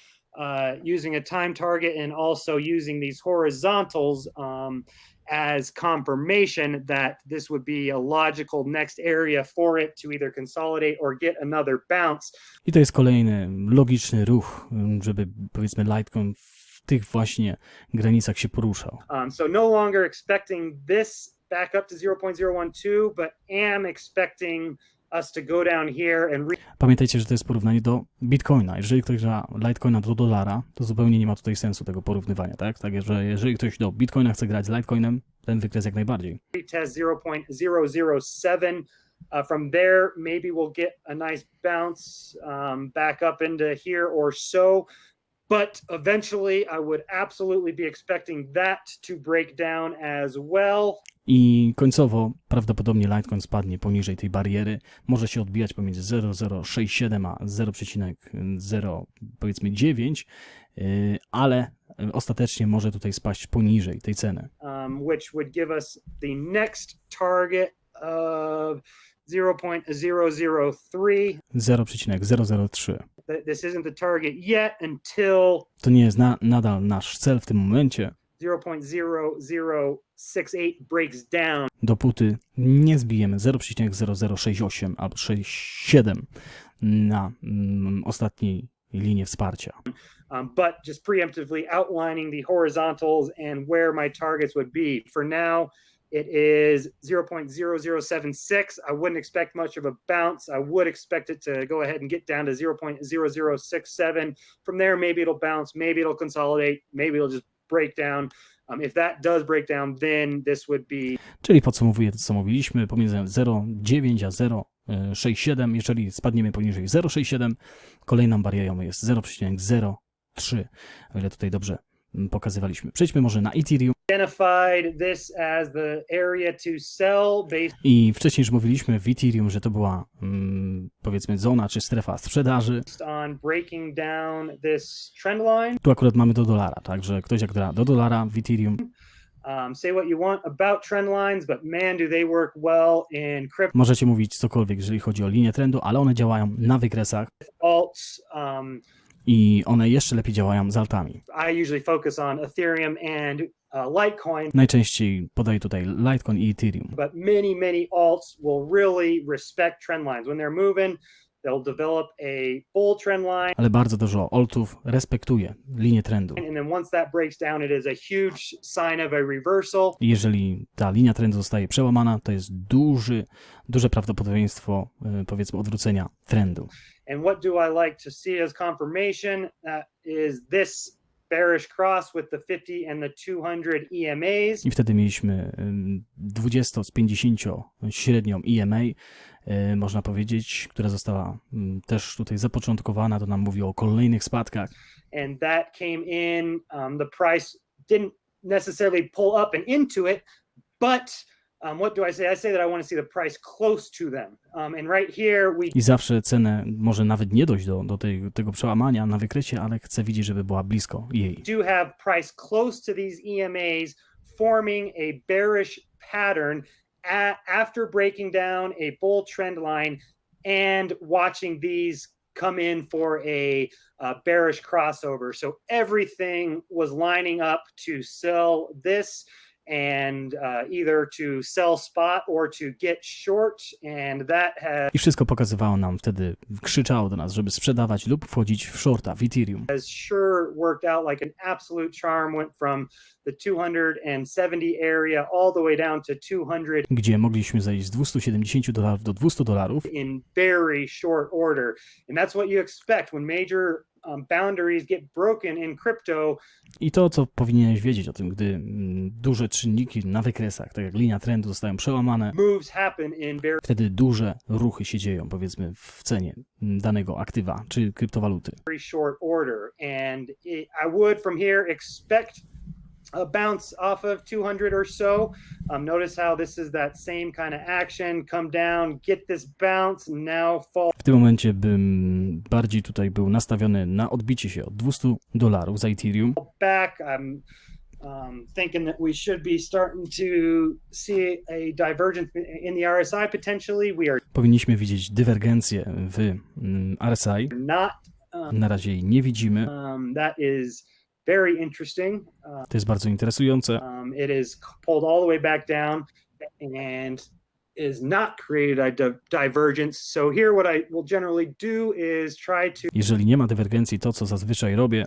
using a time target and also using these horizontals as confirmation that this would be a logical next area for it to either consolidate or get another bounce. I to jest kolejny logiczny ruch, żeby, powiedzmy, Litecoin w tych właśnie granicach się poruszał. So no longer expecting this back up to 0.012, but am expecting us to go down here and Pamiętajcie, że to jest porównanie do Bitcoina. Jeżeli ktoś gra Litecoina do dolara, to zupełnie nie ma tutaj sensu tego porównywania, tak? Także jeżeli ktoś do Bitcoina chce grać z Litecoinem, ten wykres jak najbardziej. retest 0.007. From there, maybe we'll get a nice bounce back up into here or so. But eventually, I would absolutely be expecting that to break down as well. I końcowo prawdopodobnie Litecoin spadnie poniżej tej bariery. Może się odbijać pomiędzy 0,067 a 0,0 powiedzmy 9, ale ostatecznie może tutaj spaść poniżej tej ceny. Which would give us the next target of 0.003. 0,003. This isn't the target yet until To nie jest nadal nasz cel w tym momencie, 0.0068 breaks down. dopóty nie zbijemy 0,0068 albo 67 na ostatniej linii wsparcia. But just preemptively outlining the horizontals and where my targets would be. For now, it is 0.0076. I wouldn't expect much of a bounce. I would expect it to go ahead and get down to 0.0067. From there, maybe it'll bounce, maybe it'll consolidate, maybe it'll just break down. If that does break down, then this would be... Czyli podsumowuję to, co mówiliśmy, pomiędzy 0,9 a 0,67. Jeżeli spadniemy poniżej 0,67, kolejną barierą jest 0,03, o ile tutaj dobrze pokazywaliśmy. Przejdźmy może na Ethereum. Identified this as the area to sell based I wcześniej już mówiliśmy w Ethereum, że to była powiedzmy zona czy strefa sprzedaży. on breaking down this trend line. Tu akurat mamy do dolara, także ktoś jak gra do dolara w Ethereum. Say what you want about trend lines, but man, do they work well in crypto Możecie mówić cokolwiek, jeżeli chodzi o linię trendu, ale one działają na wykresach alts. i one jeszcze lepiej działają z altami. I usually focus on Ethereum and Litecoin, Najczęściej podaję tutaj Litecoin i Ethereum. but many alts will really respect trend lines. When they're moving, they'll develop a bull trend line. Ale bardzo dużo altów respektuje linię trendu. And then once that breaks down, it is a huge sign of a reversal. I jeżeli ta linia trendu zostaje przełamana, to jest duże prawdopodobieństwo, powiedzmy, odwrócenia trendu. And what do I like to see as confirmation? Is this bearish cross with the 50 and the 200 EMAs. I wtedy mieliśmy 20 z 50 średnią EMA, można powiedzieć, która została też tutaj zapoczątkowana, to nam mówi o kolejnych spadkach. And that came in, the price didn't necessarily pull up and into it, but what do I say? I say that I want to see the price close to them. And right here we I zawsze cenę może nawet nie dojść do tego przełamania na wykresie, ale chcę widzieć, żeby była blisko jej. do have price close to these EMAs forming a bearish pattern after breaking down a bull trend line and watching these come in for a bearish crossover. So everything was lining up to sell this and either to sell spot or to get short, and that has I wszystko pokazywało nam wtedy, krzyczało do nas, żeby sprzedawać lub wchodzić w shorta w Ethereum. sure worked out like an absolute charm. Went from the 270 area all the way down to 200 Gdzie mogliśmy zejść z $270 do $200 in very short order. And that's what you expect when major boundaries get broken in crypto. I to, co powinieneś wiedzieć o tym, gdy duże czynniki na wykresach, tak jak linia trendu, zostają przełamane, Moves happen in very wtedy duże ruchy się dzieją, powiedzmy, w cenie danego aktywa czy kryptowaluty. short order. And I would from here expect a bounce off of 200 or so. Notice how this is that same kind of action. Come down, get this bounce, now fall W tym momencie bym bardziej tutaj był nastawiony na odbicie się od $200 za Ethereum. back. I'm thinking that we should be starting to see a divergence in the RSI potentially. We are Powinniśmy widzieć dywergencję w RSI. not. Na razie jej nie widzimy. That is very interesting. To jest bardzo interesujące. It is pulled all the way back down and is not created a divergence. So here what I will generally do is try to Jeżeli nie ma dywergencji, to co zazwyczaj robię,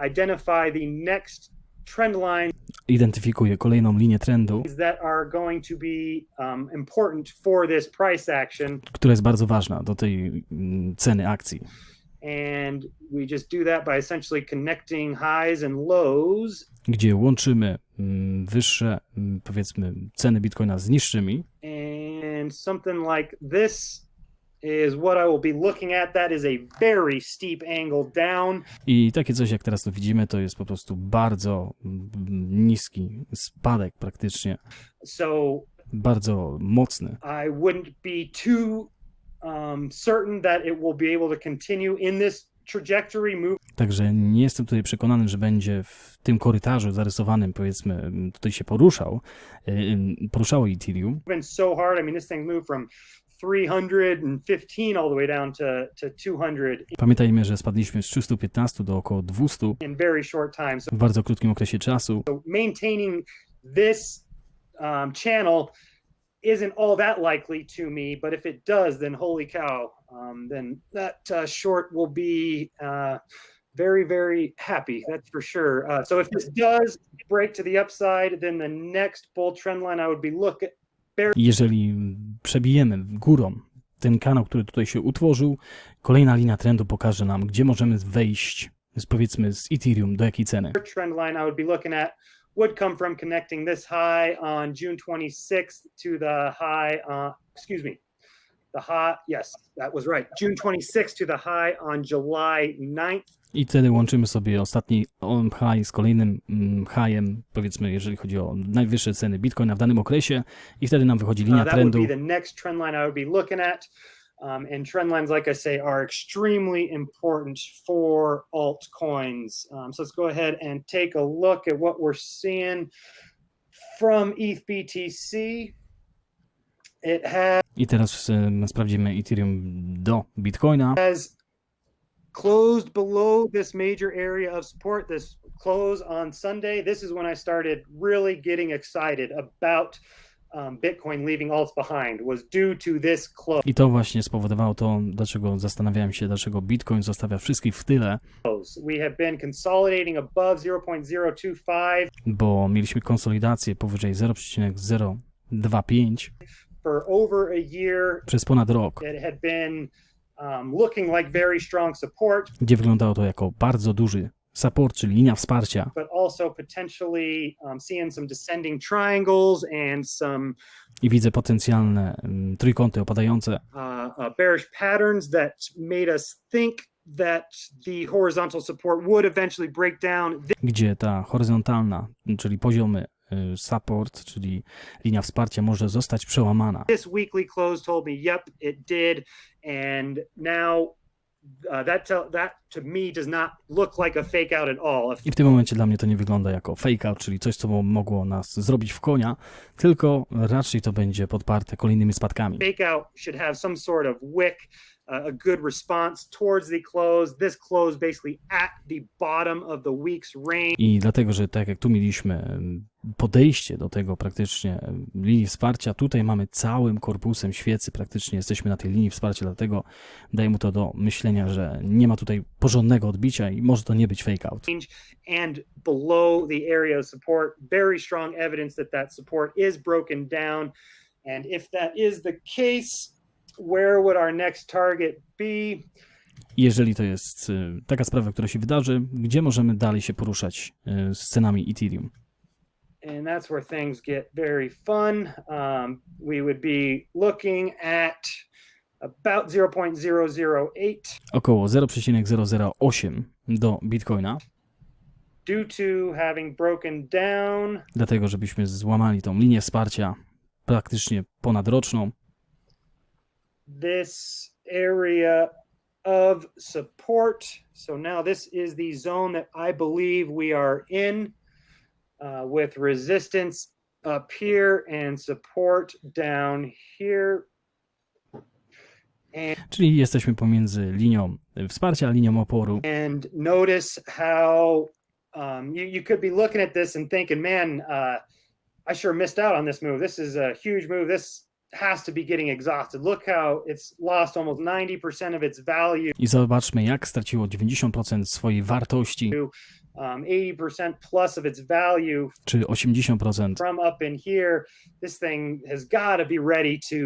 identify the next trend line identyfikuję kolejną linię trendu, that are going to be important for this price action. która jest bardzo ważna do tej ceny akcji. And we just do that by essentially connecting highs and lows. Gdzie łączymy wyższe, powiedzmy, ceny Bitcoina z niższymi. And something like this is what I will be looking at. That is a very steep angle down. I takie coś, jak teraz to widzimy, to jest po prostu bardzo niski spadek praktycznie. So Bardzo mocny. I wouldn't be too certain that it will be able to continue in this trajectory move. Także nie jestem tutaj przekonany, że będzie w tym korytarzu zarysowanym, powiedzmy, tutaj się poruszało Ethereum. So hard. I mean, this thing moved from 315 all the way down to 200 Pamiętajmy, że spadliśmy z 315 do około 200 in very short time. So w bardzo krótkim okresie czasu. maintaining this channel isn't all that likely to me, but if it does, then holy cow, then that short will be very, very happy. That's for sure. So if this does break to the upside, then the next bull trend line I would be looking. Jeżeli przebijemy górą ten kanał, który tutaj się utworzył, kolejna linia trendu pokaże nam, gdzie możemy wejść, powiedzmy, z Ethereum, do jakiej ceny. Trend line I would be looking at would come from connecting this high on June 26th to the high, the high, yes, that was right. June 26th to the high on July 9th. I wtedy łączymy sobie ostatni high z kolejnym high'em, powiedzmy, jeżeli chodzi o najwyższe ceny Bitcoina w danym okresie, i wtedy nam wychodzi linia That would trendu. be the next trend line I would be looking at. And trend lines, like I say, are extremely important for altcoins. So let's go ahead and take a look at what we're seeing from ETH BTC. It I teraz sprawdzimy Ethereum do Bitcoina. has closed below this major area of support, this close on Sunday. This is when I started really getting excited about Bitcoin leaving alts behind, was due to this close. I to właśnie spowodowało to, dlaczego zastanawiałem się, dlaczego Bitcoin zostawia wszystkich w tyle, We have been consolidating above 0.025 bo mieliśmy konsolidację powyżej 0,025 for over a year. przez ponad rok, It had been looking like very strong support, gdzie wyglądało to jako bardzo duży support, czyli linia wsparcia, but also potentially seeing some descending triangles and some i widzę potencjalne trójkąty opadające, bearish patterns that made us think that the horizontal support would eventually break down. gdzie ta horyzontalna, czyli poziomy support, czyli linia wsparcia może zostać przełamana. This weekly close told me, yep, it did. And now that to me does not look like a fake out at all. I w tym momencie dla mnie to nie wygląda jako fake out, czyli coś, co mogło nas zrobić w konia, tylko raczej to będzie podparte kolejnymi spadkami. Fake out should have some sort of wick, a good response towards the close. This close basically at the bottom of the week's range. I dlatego, że tak jak tu mieliśmy podejście do tego praktycznie linii wsparcia, tutaj mamy całym korpusem świecy, praktycznie jesteśmy na tej linii wsparcia, dlatego daje mu to do myślenia, że nie ma tutaj porządnego odbicia i może to nie być fake out. And below the area of support, very strong evidence that support is broken down. And if that is the case, where would our next target be? Jeżeli to jest taka sprawa, która się wydarzy, gdzie możemy dalej się poruszać z cenami Ethereum? And that's where things get very fun. We would be looking at about 0.008. Około 0,008 do Bitcoina. Due to having broken down. Dlatego, żebyśmy złamali tą linię wsparcia praktycznie ponadroczną. This area of support. So now this is the zone that I believe we are in, with resistance up here and support down here. Czyli jesteśmy pomiędzy linią wsparcia a linią oporu. And notice how you could be looking at this and thinking, man, I sure missed out on this move. This is a huge move. This has to be getting exhausted. Look how it's lost almost 90% of its value. I zobaczmy, jak straciło 90% swojej wartości. 80% plus of its value. Czy 80%. From up in here, this thing has got to be ready to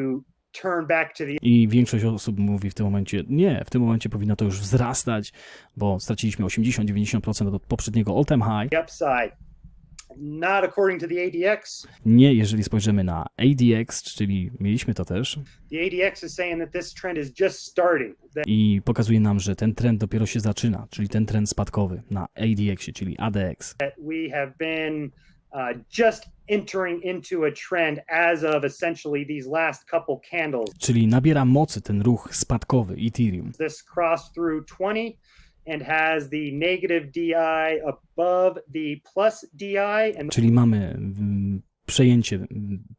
turn back to the. I większość osób mówi w tym momencie, nie, w tym momencie powinno to już wzrastać, bo straciliśmy 80-90% od poprzedniego all-time high. Upside. Not according to the ADX. Nie, jeżeli spojrzymy na ADX, czyli mieliśmy to też. The ADX is saying that this trend is just starting. I pokazuje nam, że ten trend dopiero się zaczyna, czyli ten trend spadkowy na ADX-ie, czyli ADX. That we have been just entering into a trend as of essentially these last couple candles. Czyli nabiera mocy ten ruch spadkowy Ethereum. This crossed through 20 and has the negative DI above the plus DI. Czyli mamy przejęcie,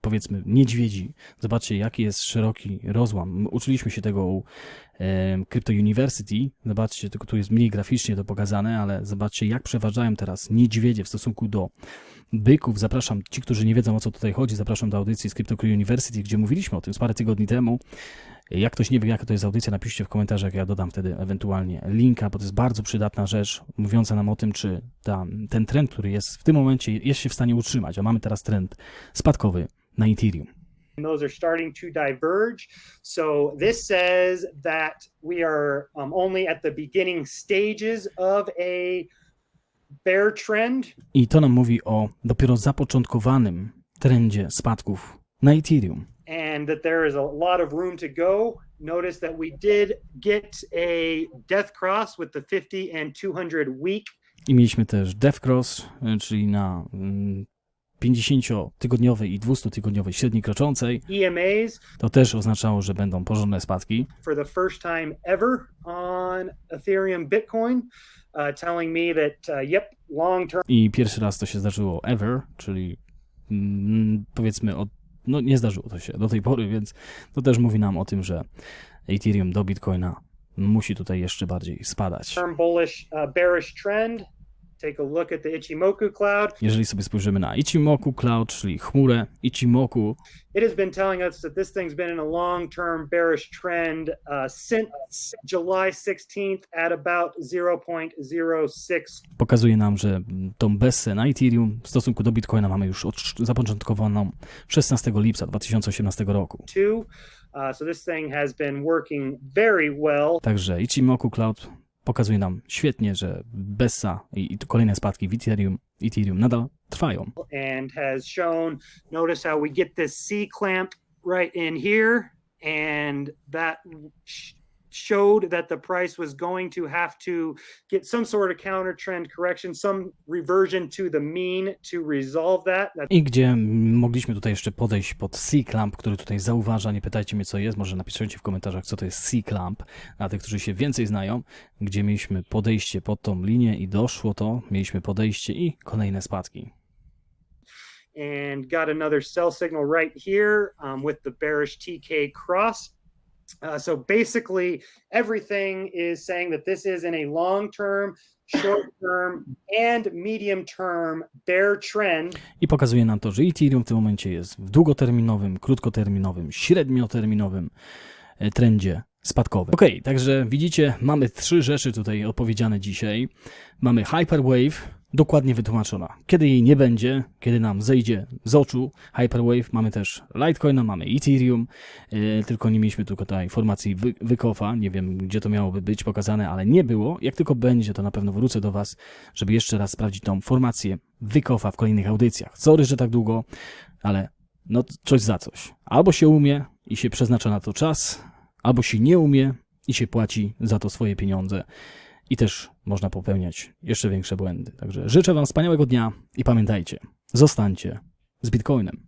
powiedzmy, niedźwiedzi. Zobaczcie, jaki jest szeroki rozłam. Uczyliśmy się tego u Crypto University. Zobaczcie, tylko tu jest mniej graficznie to pokazane, ale zobaczcie, jak przeważają teraz niedźwiedzie w stosunku do byków. Zapraszam, ci, którzy nie wiedzą, o co tutaj chodzi, zapraszam do audycji z Crypto University, gdzie mówiliśmy o tym z parę tygodni temu. Jak ktoś nie wie, jaka to jest audycja, napiszcie w komentarzach, ja dodam wtedy ewentualnie linka, bo to jest bardzo przydatna rzecz, mówiąca nam o tym, czy ten trend, który jest w tym momencie, jest się w stanie utrzymać, a mamy teraz trend spadkowy na Ethereum. Those are starting to diverge. So this says that we are only at the beginning stages of a bear trend. I to nam mówi o dopiero zapoczątkowanym trendzie spadków na Ethereum. And that there is a lot of room to go. Notice that we did get a death cross with the 50 and 200 week. I mieliśmy też death cross, czyli na 50-tygodniowej i 200-tygodniowej średniej kroczącej. EMAs. To też oznaczało, że będą porządne spadki. For the first time ever on Ethereum Bitcoin, telling me that long term. I pierwszy raz to się zdarzyło ever, czyli powiedzmy no nie zdarzyło to się do tej pory, więc to też mówi nam o tym, że Ethereum do Bitcoina musi tutaj jeszcze bardziej spadać. Bullish, bearish trend. Take a look at the Ichimoku cloud. Jeżeli sobie spojrzymy na Ichimoku cloud, czyli chmurę Ichimoku, it has been telling us that this thing's been in a long-term bearish trend since July 16th at about 0.06. Pokazuje nam, że tą bessę na Ethereum w stosunku do Bitcoina mamy już zapoczątkowaną 16 lipca 2018 roku. So this thing has been working very well. Także Ichimoku cloud pokazuje nam świetnie, że bessa i kolejne spadki w Ethereum nadal trwają. And has shown, notice how we get this C clamp right in here, and that showed that the price was going to have to get some sort of counter trend correction, some reversion to the mean to resolve that. I gdzie mogliśmy tutaj jeszcze podejść pod C-clamp, który tutaj zauważa, nie pytajcie mnie co jest, może napiszcie w komentarzach co to jest C-clamp, dla tych, którzy się więcej znają, gdzie mieliśmy podejście pod tą linię i doszło to, mieliśmy podejście i kolejne spadki. And got another sell signal right here with the bearish TK cross. So basically, everything is saying that this is in a long-term, short-term, and medium-term bear trend. I pokazuje nam to, że Ethereum w tym momencie jest w długoterminowym, krótkoterminowym, średnioterminowym trendzie spadkowym. Ok, także widzicie, mamy 3 rzeczy tutaj opowiedziane dzisiaj. Mamy Hyperwave, dokładnie wytłumaczona. Kiedy jej nie będzie, kiedy nam zejdzie z oczu Hyperwave, mamy też Litecoina, mamy Ethereum, tylko nie mieliśmy tylko tej formacji wykofa, nie wiem gdzie to miałoby być pokazane, ale nie było. Jak tylko będzie, to na pewno wrócę do Was, żeby jeszcze raz sprawdzić tą formację wykofa w kolejnych audycjach. Sorry, że tak długo, ale no coś za coś. Albo się umie i się przeznacza na to czas, albo się nie umie i się płaci za to swoje pieniądze. I też można popełniać jeszcze większe błędy. Także życzę Wam wspaniałego dnia i pamiętajcie, zostańcie z Bitcoinem.